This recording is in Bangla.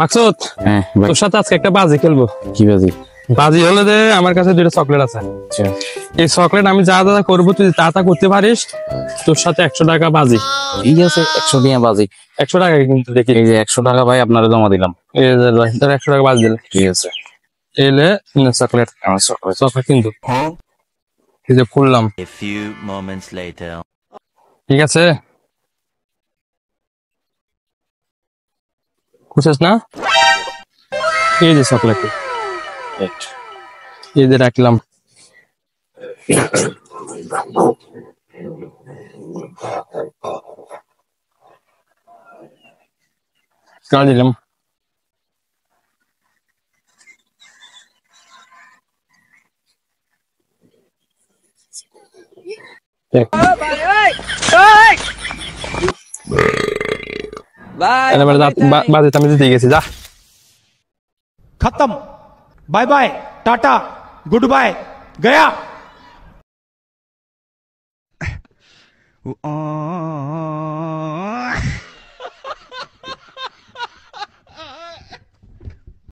মাকসুদ, হ্যাঁ ভাই, তোর সাথে আজকে একটা বাজি খেলবো। কি বাজি? বাজি হলো যে আমার কাছে দুটো চকলেট আছে। আচ্ছা, এই চকলেট আমি যা যা করবো তুই তা তা করতে পারিস, তোর সাথে 100 টাকা বাজি। ঠিক আছে, 100 টাকা বাজি। 100 টাকা কিন্তু দেখি। এই যে 100 টাকা ভাই আপনারা জমা দিলাম। এই যে ভাই, তোর 100 টাকা বাজি দিলে ঠিক আছে, এলে চকলেট। আমার চকলেট। চকলেট কিন্তু এই যে ফুললাম, A few moments later. ঠিক আছে? বুঝছিস না? এই যে চকলেট, এই যে রাখলাম। কাল দিলাম। দেখ, এবার বাজেট আমি দিতে গেছি, যা। खत्म। Bye bye, tata, good bye, गया।